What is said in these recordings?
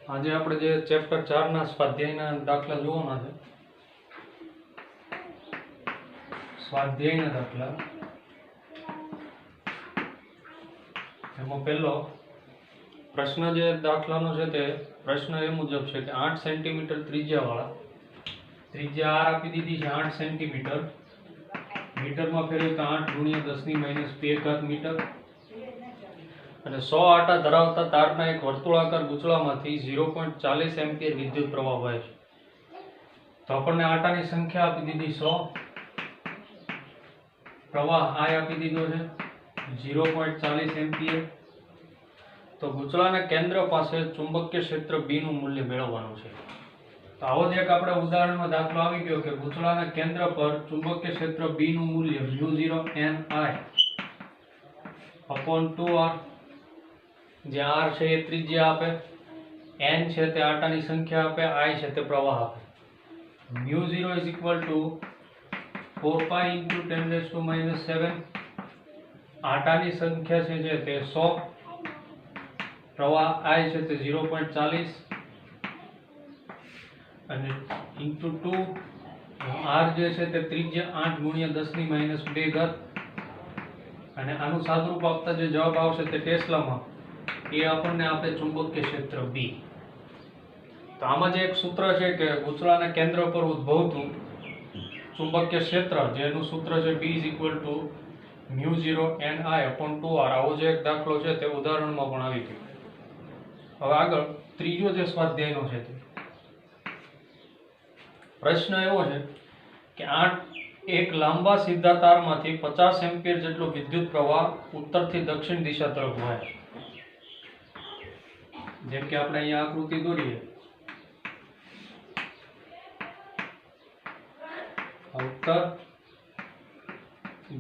આજે આપણે જે ચેપ્ટર 4 ના સ્વાધ્યાયના દાખલા જોવાના છે. સ્વાધ્યાયના દાખલા એમાં પહેલો પ્રશ્ન જે દાખલાનો છે તે પ્રશ્ન એ મુજબ છે કે 8 સેન્ટીમીટર ત્રિજ્યાવાળા ત્રિજ્યા r આપી દીધી છે 8 સેન્ટીમીટર મીટરમાં ફેરવીએ તો 8 × 10⁻2 મીટર અને 100 આટા ધરાવતા તારના એક વર્તુળાકાર ગૂંચળામાંથી 0.40 એમ્પિયર વિદ્યુત પ્રવાહ વહે છે. તો આપણને આટાની સંખ્યા આપી દીધી 100, પ્રવાહ I આપી દીધો છે 0.40 એમ્પિયર. તો ગૂંચળાના કેન્દ્ર પાસે ચુંબકીય ક્ષેત્ર B નું મૂલ્ય મેળવવાનું છે. તો આવો જ એક આપણે ઉદાહરણમાં દાખલો આવી ગયો કે ગૂંચળાના કેન્દ્ર પર ચુંબકીય ક્ષેત્ર B નું મૂલ્ય μ0NI/2r, જ્યાં r છે એ ત્રિજ્યા આપે, n છે તે આટાની સંખ્યા આપે, I છે તે પ્રવાહ આપે. μ0 = 4π × 10⁻⁷. આટાની સંખ્યા છે તે 100, પ્રવાહ I છે તે 0.40 અને × 2, r જે છે તે ત્રિજ્યા 8 × 10⁻², અને આનું સાદુરૂપ આપતા જે જવાબ આવશે તે ટેસ્લામાં, એ આપણને આપે ચુંબકીય ક્ષેત્ર B. તો આમાં જે એક સૂત્ર છે કે ગૂંચળાના કેન્દ્ર પર ઉદ્ભવતું ચુંબકીય ક્ષેત્ર, જેનું સૂત્ર છે B = μ0NI/2r. આવો જે એક દાખલો છે તે ઉદાહરણમાં પણ આવી ગયો. હવે આગળ ત્રીજો જે સ્વાધ્યાયનો છે તે પ્રશ્ન એવો છે કે એક લાંબા સીધા તારમાંથી 50 એમ્પિયર જેટલો વિદ્યુત પ્રવાહ ઉત્તરથી દક્ષિણ દિશા તરફ વહે છે. જેમ કે આપણે અહીંયા આકૃતિ દોરીએ, ઉત્તર,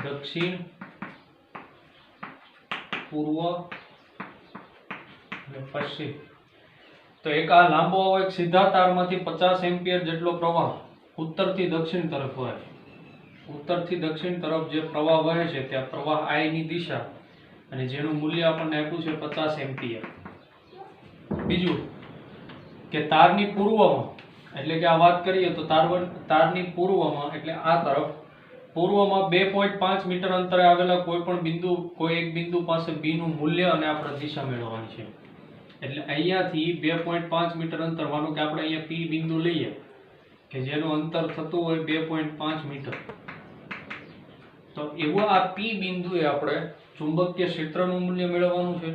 દક્ષિણ, પૂર્વ અને પશ્ચિમ. તો એક આ લાંબો એક સીધા તારમાંથી 50 એમ્પિયર જેટલો પ્રવાહ ઉત્તરથી દક્ષિણ તરફ વહે છે. ઉત્તરથી દક્ષિણ તરફ જે પ્રવાહ વહે છે ત્યાં પ્રવાહ I ની દિશા અને જેનું મૂલ્ય આપણને આપ્યું છે 50 એમ્પિયર. બીજું કે તારની પૂર્વમાં, એટલે કે આ વાત કરીએ તો તારની પૂર્વમાં એટલે આ તરફ, પૂર્વમાં 2.5 મીટર અંતરે આવેલા કોઈ એક બિંદુ પાસે B નું મૂલ્ય અને આપણે દિશા મેળવવાની છે. એટલે અહીંયાથી 2.5 મીટર અંતર, માનો કે આપણે અહીંયા P બિંદુ લઈએ કે જેનું અંતર થતું હોય 2.5 મીટર. તો એવું આ P બિંદુએ આપણે ચુંબકીય ક્ષેત્રનું મૂલ્ય મેળવવાનું છે.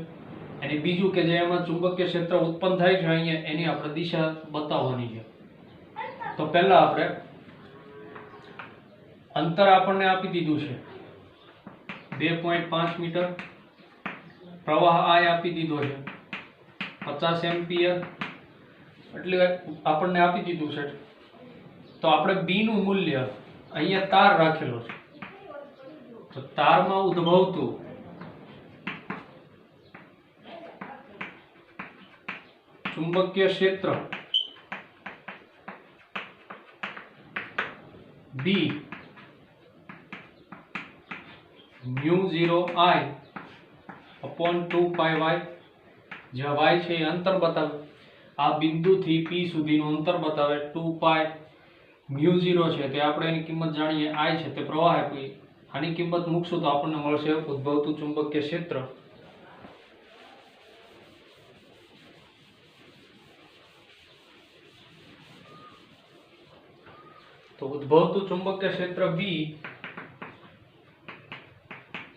અને બીજું કે જે એમાં ચુંબકીય ક્ષેત્ર ઉત્પન્ન થાય છે અહીંયા, એની આપણે દિશા બતાવવાની છે. તો પહેલા આપણે અંતર આપણને આપી દીધું છે 2.5 મીટર, પ્રવાહ I આપી દીધો છે 50 એમ્પિયર, એટલે આપણને આપી દીધું છે. તો આપણે B નું મૂલ્ય અહીંયા તાર રાખેલો છે, તો તારમાં ઉદ્ભવતું ચુંબકીય ક્ષેત્ર B μ0I/2πy, જ્યાં y છે એ અંતર બતાવે, આ બિંદુથી P સુધીનું અંતર બતાવે. 2π μ0 છે તે આપણે એની કિંમત જાણીએ, I છે તે પ્રવાહ આપી, આની કિંમત મૂકશું તો આપણને મળશે ઉદ્ભવતું ચુંબકીય ક્ષેત્ર. તો ઉદ્ભવતું ચુંબકીય ક્ષેત્ર B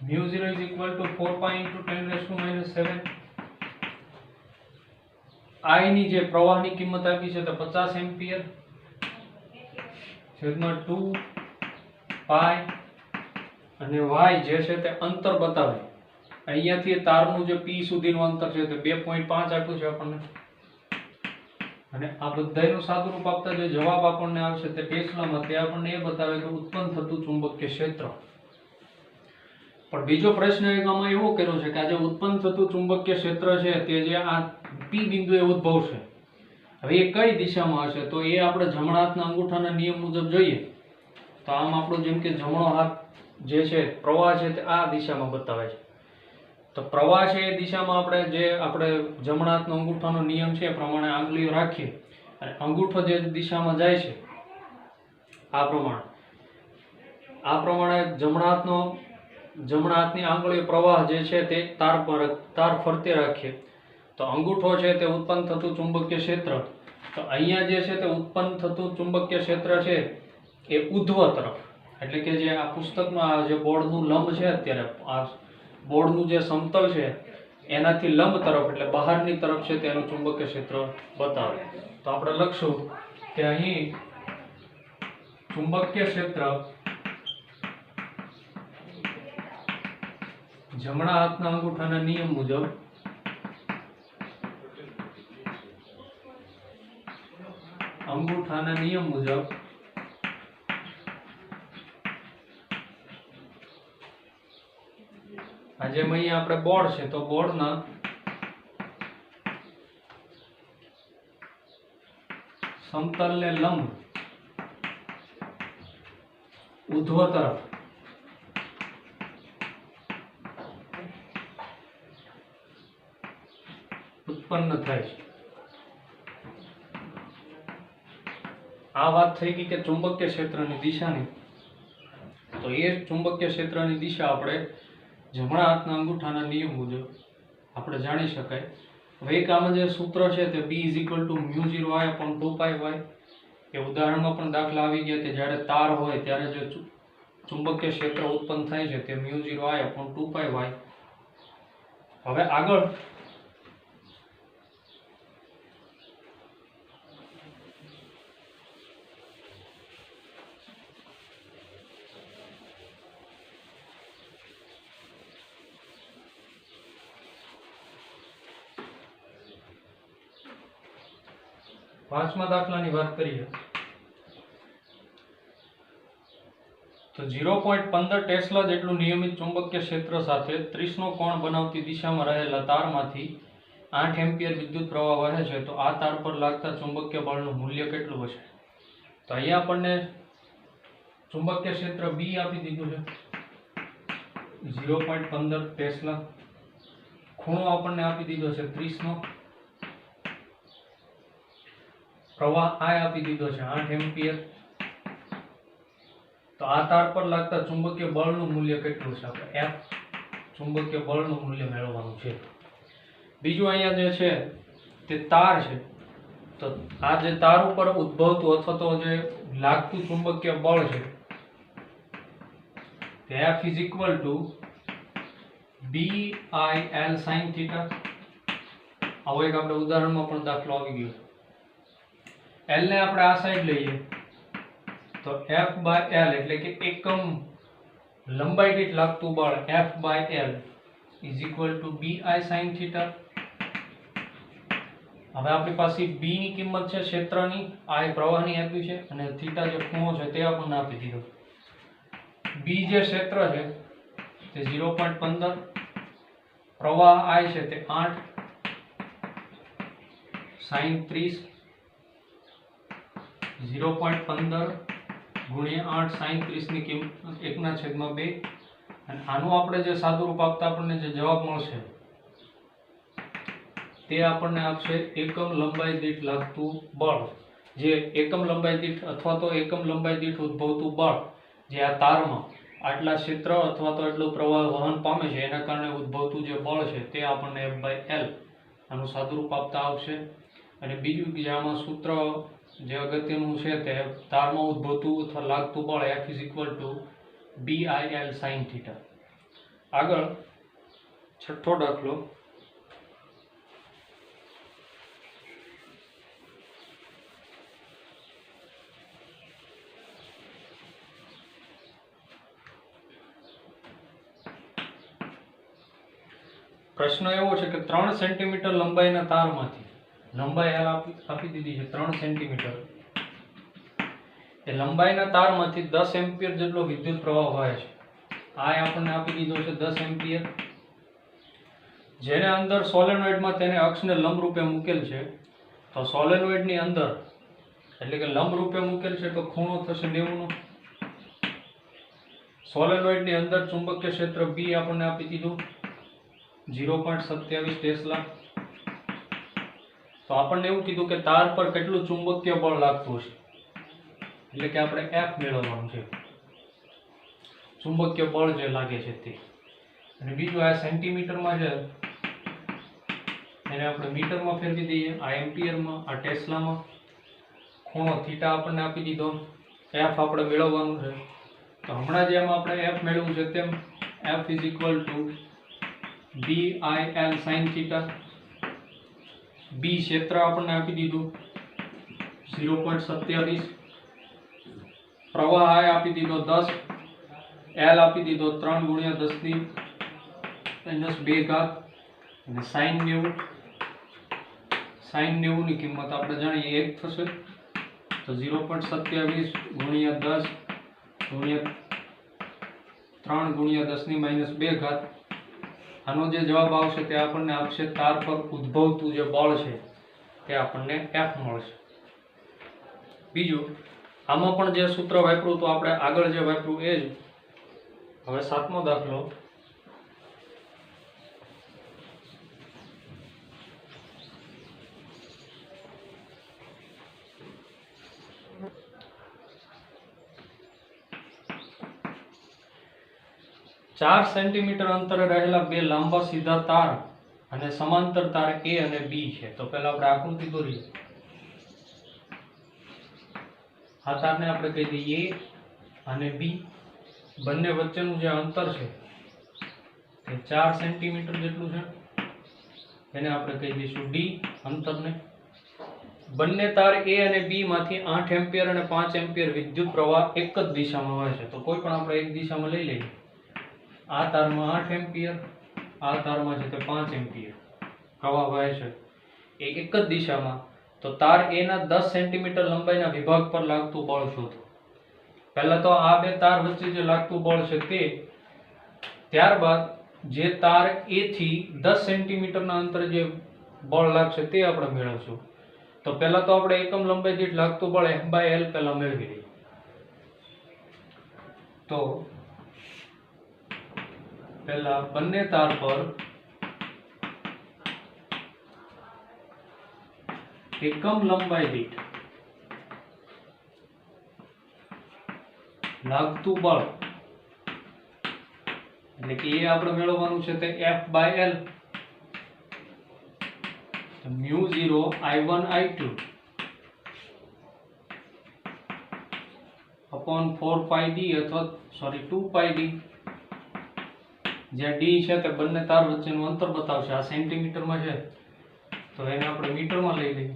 μ0 = 4π × 10⁻⁷. I ની જે પ્રવાહની કિંમત આપી છે તે 50 એમ્પિયર છેદમાં 2π, અને y જે છે તે અંતર બતાવે, અહીંયાથી તારનું જે P સુધીનું અંતર છે તે 2.5 આપ્યું છે આપણને. અને આ બધાયનું સાદુરૂપ આપતા જે જવાબ આપણને આવશે તે ટેસ્લામાં, તે આપણને એ બતાવે કે ઉત્પન્ન થતું ચુંબકીય ક્ષેત્ર. પણ બીજો પ્રશ્ન આમાં એવો કર્યો છે કે આ જે ઉત્પન્ન થતું ચુંબકીય ક્ષેત્ર છે તે જે આ P બિંદુએ ઉદ્ભવશે, હવે એ કઈ દિશામાં હશે? તો એ આપણે જમણા હાથના અંગૂઠાના નિયમ મુજબ જોઈએ તો આમ આપણો જેમ કે જમણો હાથ જે છે પ્રવાહ છે તે આ દિશામાં બતાવે છે. તો પ્રવાહ છે એ દિશામાં આપણે જમણા હાથનો અંગૂઠાનો નિયમ છે એ પ્રમાણે આંગળીઓ રાખીએ અને અંગૂઠો જે દિશામાં જાય છે આ પ્રમાણે જમણા હાથની આંગળીઓ પ્રવાહ જે છે તે તાર ફરતે રાખીએ તો અંગૂઠો છે તે ઉત્પન્ન થતું ચુંબકીય ક્ષેત્ર, તો અહીંયા જે છે તે ઉત્પન્ન થતું ચુંબકીય ક્ષેત્ર છે એ ઉધ્વ તરફ, એટલે કે જે આ પુસ્તકમાં જે બોર્ડનું લંબ છે, અત્યારે આ બોર્ડનું જે સમતલ છે એનાથી લંબ તરફ એટલે બહારની તરફ છે તેનું ચુંબકીય ક્ષેત્ર બતાવે. તો આપણે લખશું કે અહીં ચુંબકીય ક્ષેત્ર જમણા હાથના અંગૂઠાના નિયમ મુજબ આ જેમ અહીંયા આપણે બોર્ડ છે તો બોર્ડના સમતલને લંબ ઉધ્વ તરફ ઉત્પન્ન થાય છે. આ વાત થઈ ગઈ કે ચુંબકીય ક્ષેત્રની દિશાની. તો એ ચુંબકીય ક્ષેત્રની દિશા આપણે જમણા હાથના અંગૂઠાના નિયમ મુજબ આપણે જાણી શકાય. હવે એક આમાં જે સૂત્ર છે તે B = μ0I/2πy એ ઉદાહરણમાં પણ દાખલા આવી ગયા કે જ્યારે તાર હોય ત્યારે જે ચુંબકીય ક્ષેત્ર ઉત્પન્ન થાય છે તે μ0I/2πy. હવે આગળ પાંચમા દાખલાની વાત કરીએ તો 0.15 ટેસ્લા જેટલું નિયમિત ચુંબકીય ક્ષેત્ર સાથે 30 નો કોણ બનાવતી દિશામાં રહેલા તારમાંથી 8 એમ્પિયર વિદ્યુત પ્રવાહ વહે છે. તો આ તાર પર લાગતા ચુંબકીય બળનું મૂલ્ય કેટલું હશે? તો અહીંયા આપણને ચુંબકીય ક્ષેત્ર B આપી દીધું છે 0.15 ટેસ્લા, ખૂણો આપણને આપી દીધો છે 30 નો, પ્રવાહ I આપી દીધો છે 8 એમ્પિયર. તો આ તાર પર લાગતા ચુંબકીય બળનું મૂલ્ય કેટલું છે? આપણે F ચુંબકીય બળનું મૂલ્ય મેળવવાનું છે. બીજું અહીંયા જે છે તે તાર છે, તો આ જે તાર ઉપર ઉદ્ભવતું અથવા તો જે લાગતું ચુંબકીય બળ છે તે F = BIL sin θ. આવો એક આપણે ઉદાહરણમાં પણ દાખલો આવી ગયો. L ને આપણે આ સાઈડ લઈએ તો F/L એટલે કે એકમ લંબાઈ દીઠ લાગતું બળ F/L = BI sin θ. હવે આપણી પાસે B ની કિંમત છે ક્ષેત્રની, I પ્રવાહની આપી છે અને થીટા જે ખૂણો છે તે આપણને આપી દીધો. B જે ક્ષેત્ર છે તે 0.15, પ્રવાહ I છે તે 8 sin 30, 0.15 ગુણ્યા 8 sin 30 ની કિંમત 1/2, અને આનું આપણે જે સાદુરૂપ આપતા આપણને જે જવાબ મળશે તે આપણને આપશે એકમ લંબાઈ દીઠ લાગતું બળ. જે એકમ લંબાઈ દીઠ અથવા તો એકમ લંબાઈ દીઠ ઉદ્ભવતું બળ જે આ તારમાં આટલા ક્ષેત્ર અથવા તો એટલો પ્રવાહ વહન પામે છે એના કારણે ઉદ્ભવતું જે બળ છે તે આપણને F/L આનું સાદુરૂપ આપતા આવશે. અને બીજું કે આમાં સૂત્ર જે અગત્યનું છે તે તારમાં ઉદ્ભવતું અથવા લાગતું બળ F = BIL sin θ. આગળ છઠ્ઠો દાખલો. પ્રશ્ન એવો છે કે 3 સેન્ટીમીટર લંબાઈના તારમાંથી લંબાઈ આપી દીધી છે 3 સેન્ટીમીટર, એ લંબાઈના તારમાંથી 10 એમ્પિયર જેટલો વિદ્યુત પ્રવાહ વહે છે. આ આપણને આપી દીધો છે 10 એમ્પિયર, જેને અંદર સોલેનોઇડમાં તેને અક્ષને લંબ રૂપે મૂકેલ છે. તો સોલેનોઇડની અંદર એટલે કે લંબ રૂપે મૂકેલ છે તો ખૂણો થશે 90 નો. સોલેનોઇડની અંદર ચુંબકીય ક્ષેત્ર B આપણને આપી દીધું 0.27 ટેસ્લા। તો આપણને એવું કીધું કે તાર પર કેટલું ચુંબકીય બળ લાગતું હશે, એટલે કે આપણે F મેળવવાનું છે, ચુંબકીય બળ જે લાગે છે તે। અને બીજું આ સેન્ટીમીટરમાં છે એને આપણે મીટરમાં ફેરવી દઈએ, આ એમ્પિયરમાં, આ ટેસ્લામાં। ખૂણો થીટા આપણને આપી દીધો, F આપણે મેળવવાનું છે। તો હમણાં જેમ આપણે F મેળવ્યું છે તેમ F is equal to BIL sin theta. B ક્ષેત્ર આપણને આપી દીધું 0.27, પ્રવાહ I આપી દીધો 10, L આપી દીધો 3 × 10⁻², અને sin 90 ની કિંમત આપણે જાણીએ 1 થશે। તો 0.27 × 10 × 3 × 10⁻², આનો જે જવાબ આવશે તે આપણને આપશે તાર પર ઉદ્ભવતું જે બળ છે તે આપણને F મળશે। બીજું આમાં પણ જે સૂત્ર વાપર્યું તો આપણે આગળ જે વાપર્યું એ જ। હવે 7મો દાખલો, ચાર સેન્ટીમીટર અંતરે રહેલા બે લાંબા સીધા તાર અને સમાંતર તાર A અને B છે। તો પહેલા આપણે આકૃતિ દોરીએ। આ તારને આપણે કહી દઈએ A અને B, બંને વચ્ચેનું જે અંતર છે તે 4 સેન્ટીમીટર જેટલું છે, એને આપણે કહી દઈશું D અંતરને। બંને તાર A અને B માંથી 8 એમ્પિયર અને 5 એમ્પિયર વિદ્યુત પ્રવાહ એક જ દિશામાં વહે છે। તો કોઈ પણ આપણે એક દિશામાં લઈ લઈએ, આ તારમાં 8 એમ્પિયર, આ તારમાં છે તે 5 એમ્પિયર પ્રવાહ વહે છે એ એક જ દિશામાં। તો તાર A ના 10 સેન્ટીમીટર લંબાઈના વિભાગ પર લાગતું બળ શોધો। પહેલા તો આ બે તાર વચ્ચે જે લાગતું બળ છે તે, ત્યારબાદ જે તાર A થી 10 સેન્ટીમીટરના અંતરે જે બળ લાગશે તે આપણે મેળવશું। તો પહેલા તો આપણે એકમ લંબાઈ દીઠ લાગતું બળ F/L પહેલા મેળવી લઈએ। તો પહેલા બંને તાર પર એકમ લંબાઈ દીઠ લાગતું બળ, એટલે કે એ આપણે મેળવવાનું છે તે F/L, μ0 I1 I2 upon 4πd અથવા 2πd, જ્યાં D છે તે બંને તાર વચ્ચેનું અંતર બતાવશે। આ સેન્ટીમીટરમાં છે તો એને આપણે મીટરમાં લઈ લઈએ।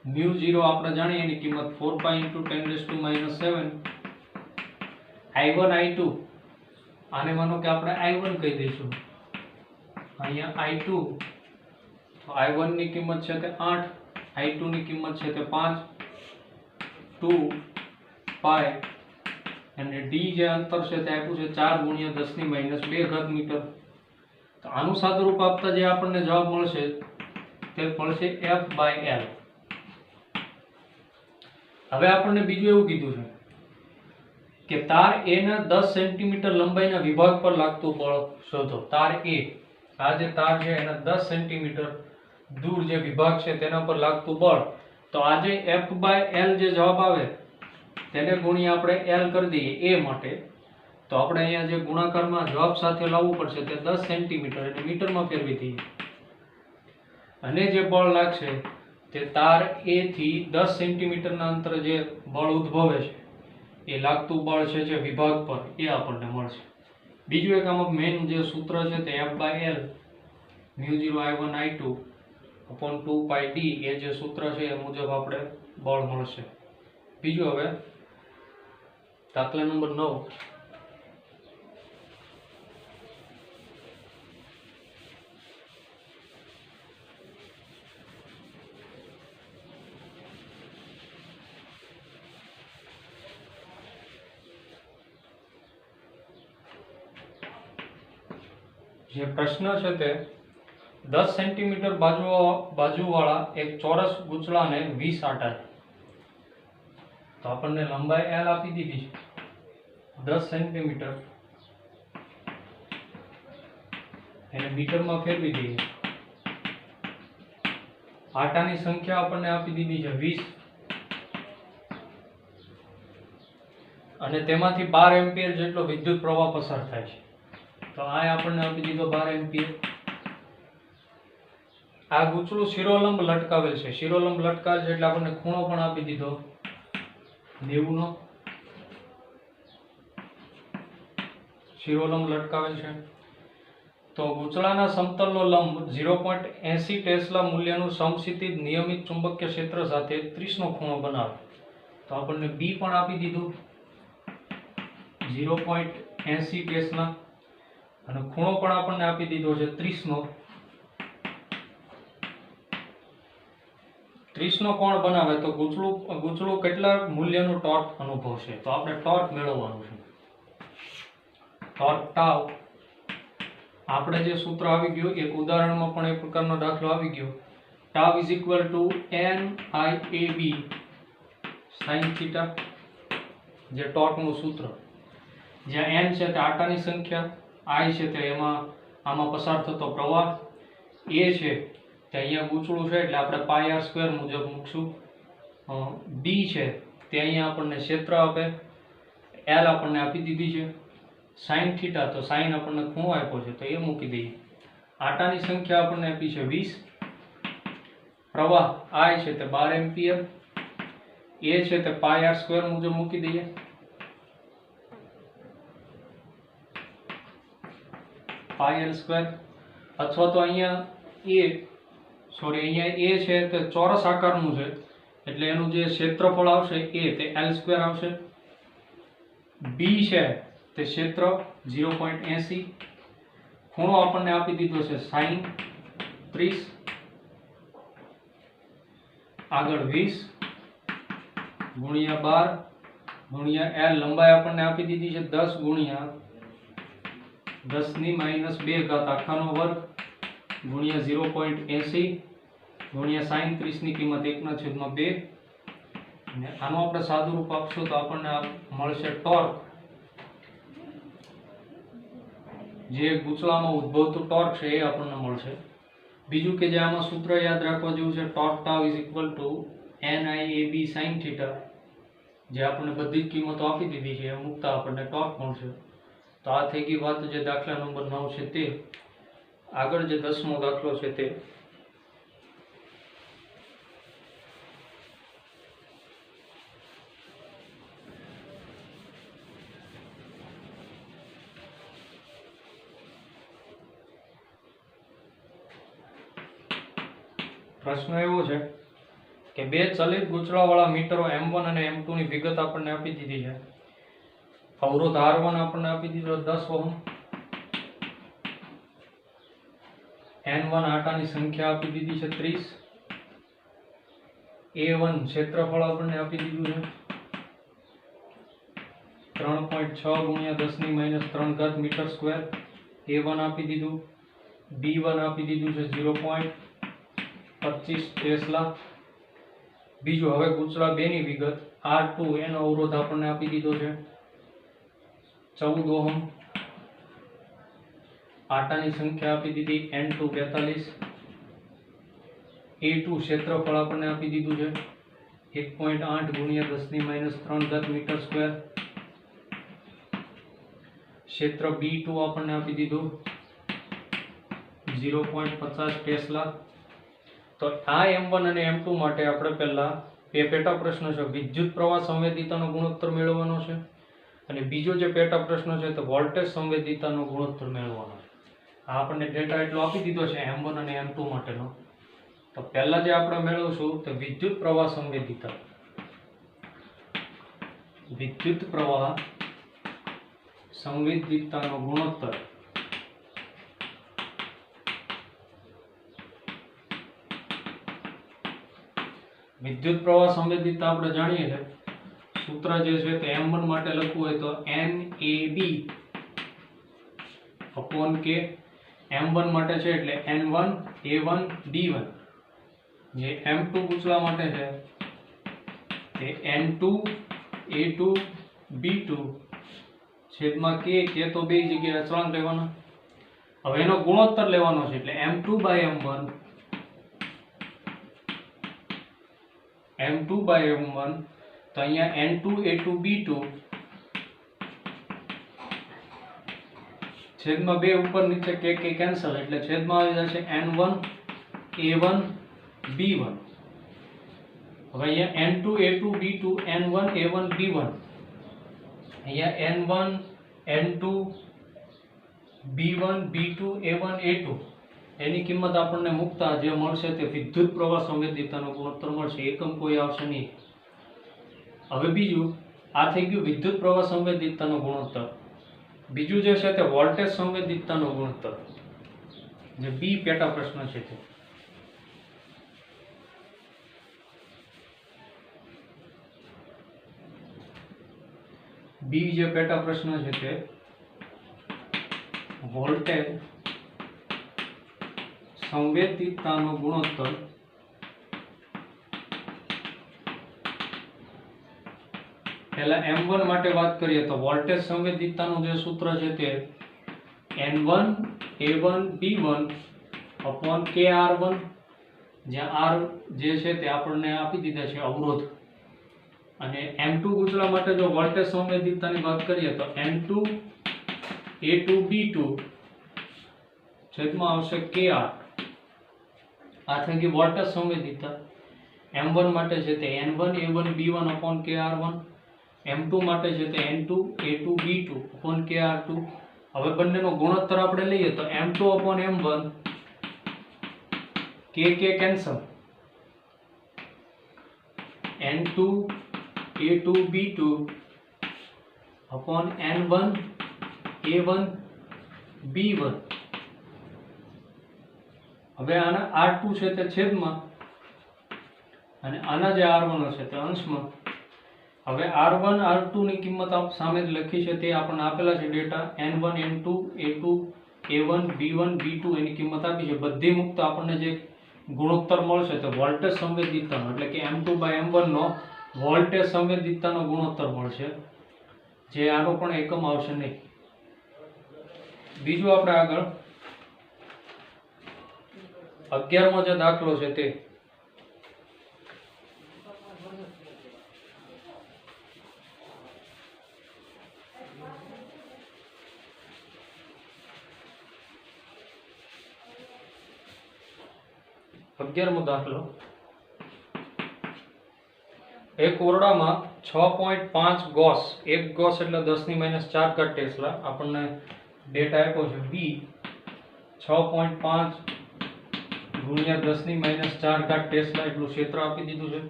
μ0 આપણે જાણીએ એની કિંમત 4π × 10⁻⁷। I1 I2 આને માનો કે આપણે I1 કહી દઈશું, અહીંયા I2, તો I1 ની કિંમત છે તે 8, I2 ની કિંમત છે તે 5, 2π, અને D જે અંતર છે તે આપ્યું છે 4 × 10⁻² મીટર। તો આનું સાદુરૂપ આપતા જે આપણને જવાબ મળશે તે મળશે F/L। હવે આપણને બીજું એવું કીધું છે કે તાર A ના 10 સેન્ટીમીટર લંબાઈના વિભાગ પર લાગતું બળ શોધો। તાર A, આ જે તાર છે એના 10 સેન્ટીમીટર દૂર જે વિભાગ છે તેના પર લાગતું બળ, તો આ જે F/L જે જવાબ આવે તેને ગુણ્યા આપણે L કરી દઈએ A માટે। તો આપણે અહીંયા જે ગુણાકારમાં જવાબ સાથે લાવવું પડશે તે 10 સેન્ટીમીટર એટલે મીટરમાં ફેરવી દઈએ, અને જે બળ લાગશે તે તાર A થી 10 સેન્ટીમીટરના અંતરે જે બળ ઉદ્ભવે છે એ લાગતું બળ છે જે વિભાગ પર એ આપણને મળશે। બીજું એક આમાં મેઇન જે સૂત્ર છે તે F/L μ0 I1 I2 upon 2πd, એ જે સૂત્ર છે એ મુજબ આપણે બળ મળશે। બીજું હવે દાખલા નંબર 9, જે પ્રશ્ન છે તે 10 સેન્ટીમીટર બાજુવાળા એક ચોરસ ગૂંચળાને 20 આંટા છે। તો આપણને લંબાઈ L આપી દીધી છે 10 સેન્ટીમીટર, એને મીટરમાં ફેરવી દઈએ. આટાની સંખ્યા આપણને આપી દીધી છે 20 અને તેમાંથી 12 એમ્પિયર જેટલો વિદ્યુત પ્રવાહ પસાર થાય છે. તો આ આપણને આપી દીધો 12 એમ્પિયર. આ ગૂંચળું શિરોલંબ લટકાવેલ છે. શિરોલંબ લટકાવેલ છે એટલે આપણને ખૂણો પણ આપી દીધો 90 નો. શિરોલંબ લટકાવેલ છે. તો ગૂંચળાના સમતલનો લંબ 0.80 ટેસ્લા મૂલ્યનું સમક્ષિતિજ નિયમિત ચુંબકીય ક્ષેત્ર સાથે 30 નો ખૂણો બનાવે. તો આપણને બી પણ આપી દીધું 0.80 ટેસ્લા અને ખૂણો પણ આપણને આપી દીધો છે 30 નો. 30 નો કોણ બનાવે તો ગૂંચળું કેટલા મૂલ્યનું ટોર્ક અનુભવશે? તો આપણે ટોર્ક મેળવવાનું છે. ટોર્ક ટાઉ આપણે જે સૂત્ર આવી ગયું, એક ઉદાહરણમાં પણ એક પ્રકારનો દાખલો આવી ગયો. Tau is equal to NIAB sin theta, જે ટોર્કનું સૂત્ર. જ્યાં n છે તે આટાની સંખ્યા, I છે તે આમાં પસાર થતો પ્રવાહ, A છે તે અહીંયા ગૂંચળું છે એટલે આપણે πr² મુજબ મૂકશું. B છે તે અહીંયા આપણને ક્ષેત્ર આપે, L આપણને આપી દીધી છે. sin થીટા તો sin આપણને ખૂણો આપ્યો છે તો એ મૂકી દઈએ. આટાની સંખ્યા આપણને આપી છે 20, પ્રવાહ I છે તે 12 એમ્પિયર, A છે તે πr² મુજબ મૂકી દઈએ. πl² અથવા તો અહીંયા A છે તે ચોરસ આકારનું છે એટલે એનું જે ક્ષેત્રફળ આવશે A તે l² આવશે. B છે તે ક્ષેત્ર 0.80, ખૂણો આપણને આપી દીધો છે sin 30, આગળ 20 ગુણ્યા 12 ગુણ્યા l, લંબાઈ આપણને આપી દીધી છે 10 ગુણ્યા 10⁻² આખાનો વર્ગ ગુણ્યા 0.80 ગુણ્યા sin 30 ની કિંમત 1/2. અને આનું આપણે સાદું રૂપ આપશું તો આપણને મળશે ટોર્ક. જે ગૂંચળામાં ઉદ્ભવતું ટોર્ક છે એ આપણને મળશે. બીજું કે જે આમાં સૂત્ર યાદ રાખવા જેવું છે, torque tau is equal to NIAB sin theta, જે આપણને બધી જ કિંમતો આપી દીધી છે એ મૂકતા આપણને ટોર્ક મળશે. તો આ થઈ ગઈ વાત જે દાખલા નંબર 9 છે તે. આગળ જે 10મો દાખલો છે તે. પ્રશ્ન એવો છે કે બે ચલિત ગૂંચળાવાળા મીટરો M1 અને M2 ની વિગત આપણને આપી દીધી છે. અવરોધ R1 આપણને આપી દીધો 10 ઓહમ, N1 આટાની સંખ્યા આપી દીધી છે 30, A1 ક્ષેત્રફળ આપણને આપી દીધું છે 3.6 ગુણ્યા 10⁻³ મીટર સ્ક્વેર, A1 આપી દીધું. B1 આપી દીધું છે 0.25 ટેસ્લા. બીજું હવે ગૂંચળા 2 ની વિગત. R2 એનો અવરોધ આપણને આપી દીધો છે 14 ઓહમ, આટાની સંખ્યા આપી દીધી N2 42, A2 ક્ષેત્રફળ આપણને આપી દીધું છે 1.8 ગુણ્યા 10⁻³ મીટર સ્ક્વેર, ક્ષેત્ર B2 આપણને આપી દીધું 0.50 ટેસ્લા. તો આ M1 અને M2 માટે આપણે પહેલા બે પેટા પ્રશ્ન છે, વિદ્યુત પ્રવાહ સંવેદિતાનો ગુણોત્તર મેળવવાનો છે અને બીજો જે પેટા પ્રશ્ન છે તે વોલ્ટેજ સંવેદિતાનો ગુણોત્તર મેળવવાનો છે. આ આપણને ડેટા એટલો આપી દીધો છે M1 અને M2 માટેનો. તો પહેલા જે આપણે મેળવશું તે વિદ્યુત પ્રવાહ સંવેદિતા. વિદ્યુત પ્રવાહ સંવેદિતાનો ગુણોત્તર વિદ્યુત પ્રવાહ સંવેદિતા આપણે જાણીએ છીએ. સૂત્ર જે છે તે M1 માટે લખવું હોય તો NAB upon K. M1 માટે છે એટલે N1 A1 B1. જે M2 ગૂંચળા માટે છે તે N2 A2 B2 છેદમાં K તો બે જગ્યાએ અચળાંક લેવાના. હવે એનો ગુણોત્તર લેવાનો છે એટલે m2/m1 m2/m1 તો અહીંયા n2 a2 b2 છેદમાં 2 ઉપર નીચે કે કેન્સલ એટલે છેદમાં આવી જશે n1 a1 b1. હવે અહીંયા n2 a2 b2 n1 a1 b1 અહીંયા n1 n2 b1 b2 a1 a2 એની કિંમત આપણને મૂકતા જે મળશે તે વિદ્યુત પ્રવાહ સંવેદિતાનો ગુણોત્તર મળશે. એકમ કોઈ આવશે નહીં. હવે બીજું આ થઈ ગયું વિદ્યુત પ્રવાહ સંવેદિતાનો ગુણોત્તર. બીજું જે છે તે વોલ્ટેજ સંવેદિતાનો ગુણોત્તર જે બી પેટા પ્રશ્ન છે તે બી જે પેટા પ્રશ્ન છે તે વોલ્ટેજ સંવેદિતાનો ગુણોત્તર પહેલા m1 માટે વાત કરીએ તો વોલ્ટેજ સંવેદિતાનું જે સૂત્ર છે તે n1 a1 b1 upon kr1 જ્યાં r જે છે તે આપણને આપી દીધા છે અવરોધ અને m2 ગુચલા માટે જો વોલ્ટેજ સંવેદિતાની વાત કરીએ તો n2 a2 b2 છેદમાં આવશે kr. આ થઈ ગઈ વોલ્ટેજ સંવેદિતા. m1 માટે છે તે n1 a1 b1 upon kr1 m2 માટે છે તે n2 a2 b2 upon kr2. હવે બંનેનો ગુણોત્તર આપણે લઈએ તો m2 upon m1 k cancel n2 a2 b2 upon n1 a1 b1. હવે આના r2 છે તે છેદમાં અને આના જે r1 હશે તે અંશમાં. હવે r1 r2 ની કિંમત આપ સામે જ લખી છે તે આપણને આપેલા છે data n1 n2 a2 a1 b1 b2 એની કિંમત આપી છે. બધી મુક્ત આપણને જે ગુણોત્તર મળશે તો વોલ્ટેજ સંવેદિતાનો એટલે કે m2/m1 નો વોલ્ટેજ સંવેદિતાનો ગુણોત્તર મળશે જે આનો પણ એકમ આવશે નહીં. બીજું આપણે આગળ 11મો જે દાખલો છે તે 11મો દાખલો. એક ઓરડામાં 6.5 ગોસ, એક ગોસ એટલે 10⁻⁴ ટેસ્લા આપણને ડેટા આપ્યો છે બી 6.5 ગુણ્યા 10⁻⁴ ટેસ્લા એટલું ક્ષેત્ર આપી દીધું છે.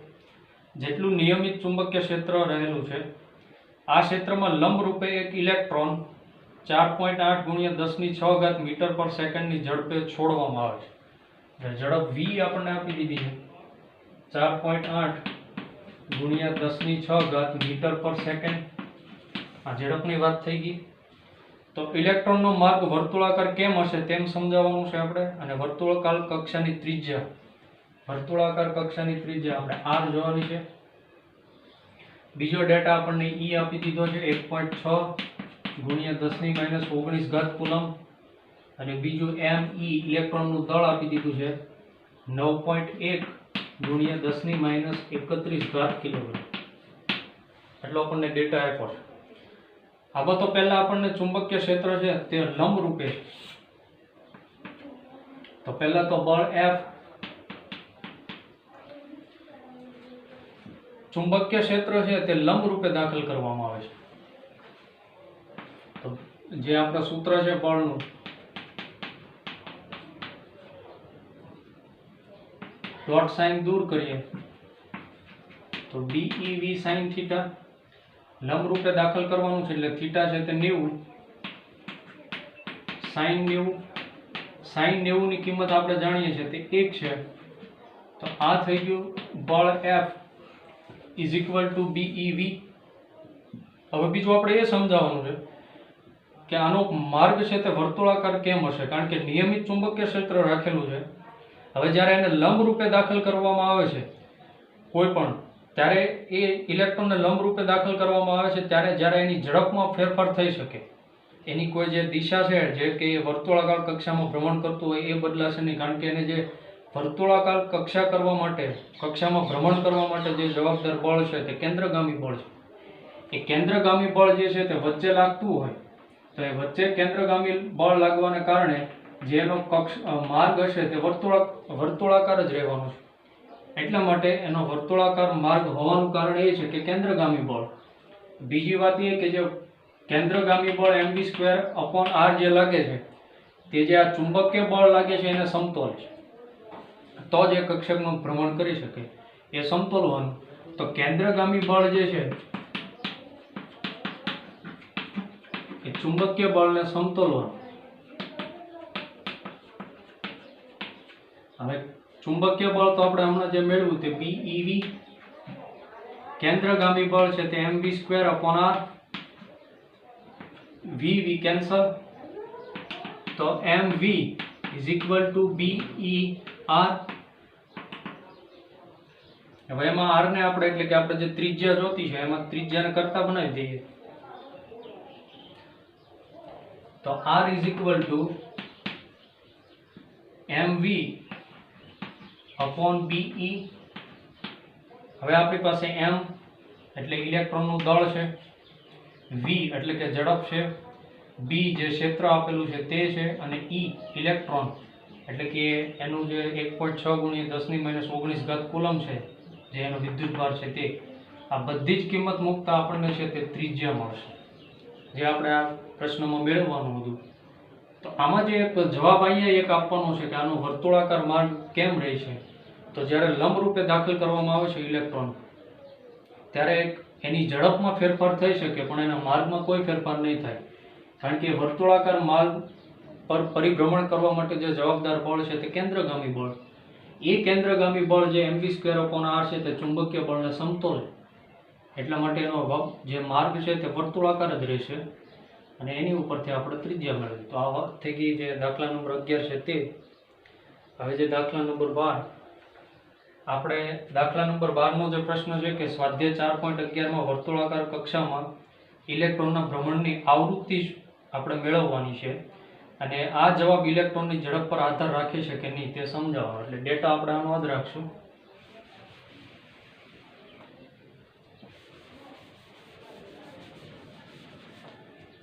જેટલું નિયમિત ચુંબકીય ક્ષેત્ર રહેલું છે આ ક્ષેત્રમાં લંબ રૂપે એક ઇલેક્ટ્રોન 4.8 ગુણ્યા 10⁶ મીટર પર સેકન્ડની ઝડપે છોડવામાં આવે છે. ઝડપ v આપણને આપી દીધી છે 4.8 ગુણ્યા 10⁶ મીટર પર સેકન્ડ. આ ઝડપની વાત થઈ ગઈ. તો ઇલેક્ટ્રોનનો માર્ગ વર્તુળાકાર કેમ હશે તેમ સમજાવવાનું છે આપણે. અને વર્તુળાકાર કક્ષાની ત્રિજ્યા આપણે r જોવાની છે. બીજો ડેટા આપણને e આપી દીધો છે 1.6 ગુણ્યા 10⁻⁹ કુલમ. અને બીજું me ઇલેક્ટ્રોનનું દળ આપી દીધું છે 9.1 ગુણ્યા 10⁻31 કિલોગ્રામ. એટલો આપણને ડેટા આપ્યો છે. આમાં તો પહેલા આપણને ચુંબકીય ક્ષેત્ર છે તે લંબ રૂપે છે. તો પહેલા તો બળ F, ચુંબકીય ક્ષેત્ર છે તે લંબ રૂપે દાખલ કરવામાં આવે છે. તો જે આપણું સૂત્ર છે બળનું ડોટ સાઇન દૂર કરીએ તો DEV sin થીટા લંબ રૂપે દાખલ કરવાનું છે એટલે થીટા છે તે 90 sin 90 ની કિંમત આપણે જાણીએ છીએ તે 1 છે. તો આ થઈ ગયું બળ F is equal to BEV. હવે બીજું આપણે એ સમજાવવાનું છે કે આનો માર્ગ છે તે વર્તુળાકાર કેમ હશે, કારણ કે નિયમિત ચુંબકીય ક્ષેત્ર રાખેલું છે. હવે જ્યારે એને લંબ રૂપે દાખલ કરવામાં આવે છે કોઈ પણ, ત્યારે એ ઇલેક્ટ્રોનને લંબ રૂપે દાખલ કરવામાં આવે છે ત્યારે જ્યારે એની ઝડપમાં ફેરફાર થઈ શકે એની કોઈ જે દિશા છે જે કે વર્તુળાકાર કક્ષામાં ભ્રમણ કરતું હોય એ બદલાશે નહીં, કારણ કે એને જે વર્તુળાકાર કક્ષા કરવા માટે, કક્ષામાં ભ્રમણ કરવા માટે જે જવાબદાર બળ છે તે કેન્દ્રગામી બળ છે. એ કેન્દ્રગામી બળ જે છે તે વચ્ચે લાગતું હોય તો એ વચ્ચે કેન્દ્રગામી બળ લાગવાને કારણે જેનો માર્ગ હશે તે વર્તુળાકાર જ રહેવાનો છે. એટલા માટે એનો વર્તુળાકાર માર્ગ હોવાનું કારણ એ છે કે કેન્દ્રગામી બળ. બીજી વાત એ કે જે કેન્દ્રગામી બળ mv²/r જે લાગે છે તે જે આ ચુંબકીય બળ લાગે છે એને સમતોલ છે, તો જ એ કક્ષકનું ભ્રમણ કરી શકે. એ સમતોલ હોવાનું. તો કેન્દ્રગામી બળ જે છે એ ચુંબકીય બળને સમતોલ હોવાનું. હવે ચુંબકીય બળ તો આપણે હમણાં જે મેળવ્યું તે BeV, કેન્દ્રગામી બળ છે તે mv²/r, v કેન્સલ, તો mv = BER. હવે એમાં r ને આપણે એટલે કે આપણે જે ત્રિજ્યા જોતી છે એમાં ત્રિજ્યાને કરતા બનાવી દઈએ. તો r = mv/BE. હવે આપણી પાસે m એટલે ઇલેક્ટ્રોનનું દળ છે, v એટલે કે ઝડપ છે, b જે ક્ષેત્ર આપેલું છે તે છે, અને e ઇલેક્ટ્રોન એટલે કે એનું જે 1.6 × 10−19 કુલમ છે જે એનો વિદ્યુતભાર છે તે. આ બધી જ કિંમત મૂકતા આપણને છે તે ત્રિજ્યા મળશે જે આપણે આ પ્રશ્નમાં મેળવવાનું હતું. તો આમાં જે એક જવાબ અહીંયા એક આપવાનો છે કે આનો વર્તુળાકાર માર્ગ કેમ રહે છે, તો જ્યારે લંબ રૂપે દાખલ કરવામાં આવે છે ઇલેક્ટ્રોન ત્યારે એની ઝડપમાં ફેરફાર થઈ શકે પણ એના માર્ગમાં કોઈ ફેરફાર નહીં થાય, કારણ કે વર્તુળાકાર માર્ગ પર પરિભ્રમણ કરવા માટે જે જવાબદાર બળ છે તે કેન્દ્રગામી બળ. એ કેન્દ્રગામી બળ જે mv²/r છે તે ચુંબકીય બળને સમતોલ, એટલા માટે એનો જે માર્ગ છે તે વર્તુળાકાર જ રહેશે અને એની ઉપરથી આપણે ત્રિજ્યા મેળવી. તો આ વાત થઈ ગઈ જે દાખલા નંબર 11 છે તે. હવે જે દાખલા નંબર 12, આપણે દાખલા નંબર 12 નો જે પ્રશ્ન છે કે સ્વાધ્યાય 4.11 માં વર્તુળાકાર કક્ષામાં ઇલેક્ટ્રોનના ભ્રમણની આવૃત્તિ આપણે મેળવવાની છે અને આ જવાબ ઇલેક્ટ્રોનની ઝડપ પર આધાર રાખે છે કે નહીં તે સમજાવવાનો. એટલે ડેટા આપણે આનો જ રાખશું.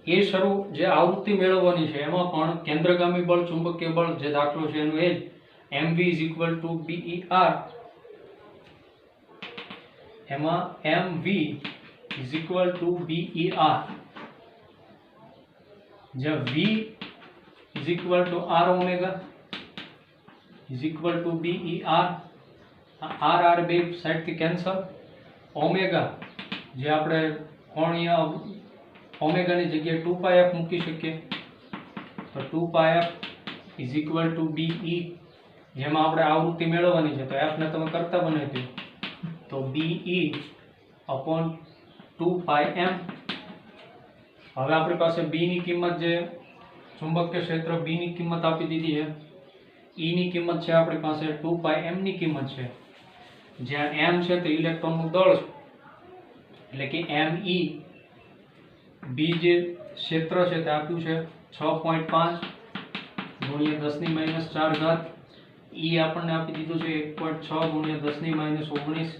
એ શરૂ જે આવૃત્તિ મેળવવાની છે એમાં પણ કેન્દ્રગામી બળ, ચુંબકીય બળ જે દાખલો છે એનું એ જ mv = BER. એમાં mv = BER, જ્યાં v = r omega = BER. r બે સાઈડથી કેન્સલ. ઓમેગા જે આપણે કોણીય ઓમેગાની જગ્યાએ 2πf મૂકી શકીએ, તો 2πf = BE. જેમાં આપણે આવૃત્તિ મેળવવાની છે તો f ને તમે કરતા બનાવી દો તો BE/2πm. હવે આપણી પાસે b ની કિંમત જે ચુંબકીય ક્ષેત્ર b ની કિંમત આપી દીધી છે, e ની કિંમત છે આપણી પાસે 2πm ની કિંમત છે, જ્યાં m છે તે ઇલેક્ટ્રોનનું દળ છે એટલે કે me. b જે ક્ષેત્ર છે તે આપ્યું છે 6.5 × 10−4, e આપણને આપી દીધું છે 1.6 × 10−19,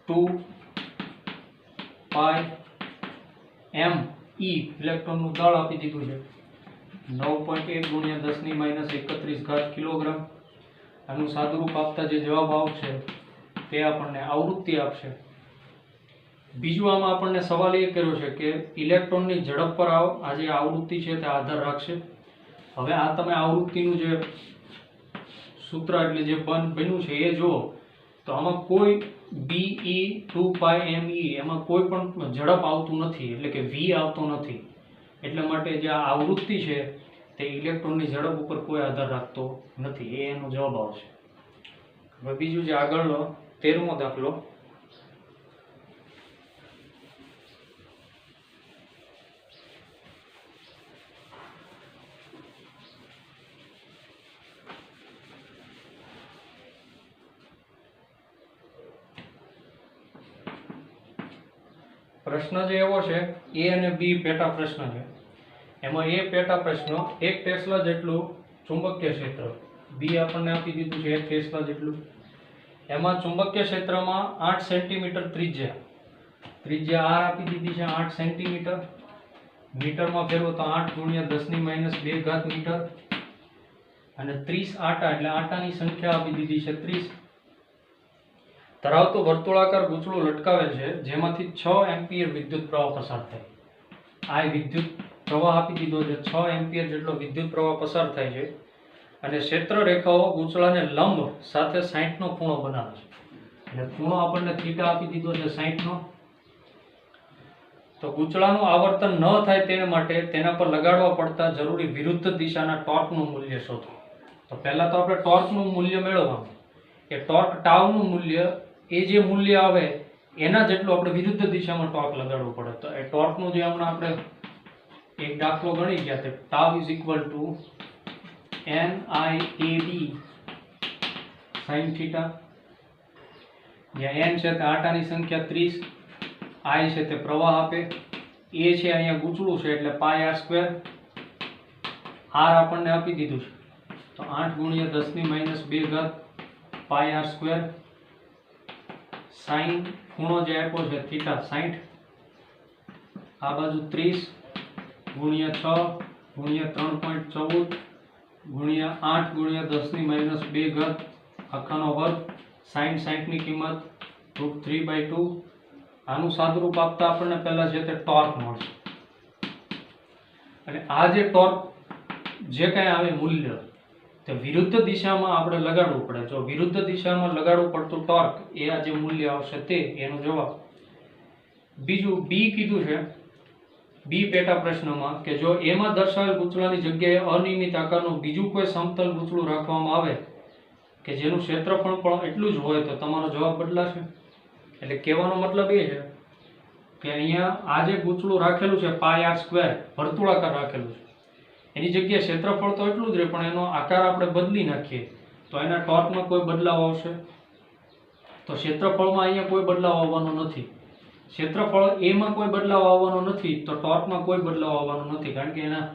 2πm e ઇલેક્ટ્રોનનું દળ આપી દીધું છે 9.1 × 10−31 કિલોગ્રામ. આનું સાદુરૂપ આપતા જે જવાબ આવશે તે આપણને આવૃત્તિ આપશે. બીજું આમાં આપણને સવાલ એ કર્યો છે કે ઇલેક્ટ્રોનની ઝડપ પર આ જે આવૃત્તિ છે તે આધાર રાખશે. હવે આ તમે આવૃત્તિનું જે સૂત્ર એટલે જે બન્યું છે એ જુઓ તો આમાં કોઈ BE/2πme એમાં કોઈ પણ ઝડપ આવતું નથી, એટલે કે v આવતો નથી. એટલા માટે જે આ આવૃત્તિ છે તે ઇલેક્ટ્રોનની ઝડપ ઉપર કોઈ આધાર રાખતો નથી. એ એનો જવાબ આવશે. હવે બીજું જે આગળનો 13મો દાખલો, પ્રશ્ન જે એવો છે એ અને બી પેટા પ્રશ્ન છે. એમાં એ પેટા પ્રશ્ન 1 ટેસ્લા જેટલું ચુંબકીય ક્ષેત્ર, બી આપણને આપી દીધું છે 1 ટેસ્લા જેટલું. એમાં ચુંબકીય ક્ષેત્રમાં 8 સેન્ટીમીટર ત્રિજ્યા આર આપી દીધી છે 8 સેન્ટીમીટર. મીટરમાં ફેરવો તો 8 ગુણ્યા 10⁻2 ઘાત મીટર. અને 30 આટા એટલે આટાની સંખ્યા આપી દીધી છે 30. ધરાવતો વર્તુળાકાર ગૂંચળું લટકાવેલ છે જેમાંથી 6 એમ્પિયર વિદ્યુત પ્રવાહ પસાર થાય. આ વિદ્યુત પ્રવાહ આપી દીધો છે 6 એમ્પિયર જેટલો વિદ્યુત પ્રવાહ પસાર થાય છે. અને ક્ષેત્ર રેખાઓ ગૂંચળાને લંબ સાથે 60 નો ખૂણો બનાવે છે. એટલે ખૂણો આપણને થીટા આપી દીધો છે 60 નો. તો ગૂંચળાનું આવર્તન ન થાય તેને માટે તેના પર લગાડવા પડતા જરૂરી વિરુદ્ધ દિશાના ટોર્કનું મૂલ્ય શોધો. તો પહેલા તો આપણે ટોર્કનું મૂલ્ય મેળવવાનું. એ ટોર્ક ટાઉનું મૂલ્ય, એ જે મૂલ્ય આવે એના જેટલું આપણે વિરુદ્ધ દિશામાં ટોર્ક લગાડવું પડે. તો એ ટોર્કનું જે હમણાં આપણે એક દાખલો ગણી ગયા તે tau is equal to NIAB sin theta, જ્યાં n છે તે આટાની સંખ્યા 30, I છે તે પ્રવાહ આપે, A છે અહીંયા ગૂંચળું છે એટલે πr², R આપણને આપી દીધું છે તો 8 ગુણ્યા 10⁻2 ઘાત πr², sin ખૂણો જે આપ્યો છે થીટા 60, આ બાજુ 30 ગુણ્યા 6 ગુણ્યા 3.14 ગુણ્યા 8 ગુણ્યા 10⁻2 ઘાત આખાનો વર્ગ, sin 60 ની કિંમત √3/2. આનું સાદુરૂપ આપતા આપણને પહેલા છે તે ટોર્ક મળશે. અને આ જે ટોર્ક જે કાંઈ આવે મૂલ્ય તે વિરુદ્ધ દિશામાં આપણે લગાડવું પડે. જો વિરુદ્ધ દિશામાં લગાડવું પડતું ટોર્ક એ આ જે મૂલ્ય આવશે તે એનો જવાબ. બીજું બી કીધું છે, બી પેટા પ્રશ્નમાં કે જો એમાં દર્શાવેલ ગૂંચળાની જગ્યાએ અનિયમિત આકારનું બીજું કોઈ સમતલ ગૂંચળું રાખવામાં આવે કે જેનું ક્ષેત્રફળ પણ એટલું જ હોય તો તમારો જવાબ બદલાશે. એટલે કહેવાનો મતલબ એ છે કે અહીંયા આ જે ગૂંચળું રાખેલું છે πr² વર્તુળાકાર રાખેલું છે, એની જગ્યાએ ક્ષેત્રફળ તો એટલું જ રહે પણ એનો આકાર આપણે બદલી નાખીએ તો એના ટોર્કમાં કોઈ બદલાવ આવશે. તો ક્ષેત્રફળમાં અહીંયા કોઈ બદલાવ આવવાનો નથી. ક્ષેત્રફળ એમાં કોઈ બદલાવ આવવાનો નથી તો ટોર્કમાં કોઈ બદલાવ આવવાનો નથી, કારણ કે એના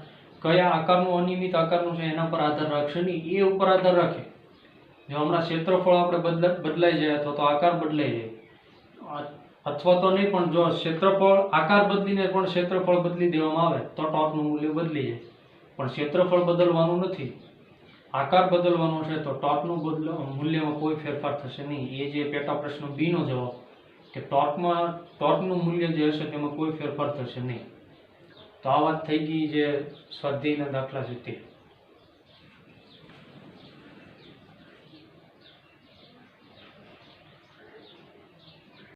કયા આકારનું અનિયમિત આકારનું છે એના પર આધાર રાખશે નહીં, એ ઉપર આધાર રાખે. જો હમણાં ક્ષેત્રફળ આપણે બદલાઈ જાય અથવા તો આકાર બદલાઈ જાય અથવા તો નહીં, પણ જો ક્ષેત્રફળ આકાર બદલીને પણ ક્ષેત્રફળ બદલી દેવામાં આવે તો ટોર્કનું મૂલ્ય બદલી જાય. પણ ક્ષેત્રફળ બદલવાનું નથી, આકાર બદલવાનો છે તો ટોર્કનું મૂલ્યમાં કોઈ ફેરફાર થશે નહીં. એ જે પેટા પ્રશ્ન બી નો જવાબ કે ટોર્કનું મૂલ્ય જે હશે તેમાં કોઈ ફેરફાર થશે નહીં. તો આ વાત થઈ ગઈ જે સ્વાધ્યાયના દાખલા છે તે.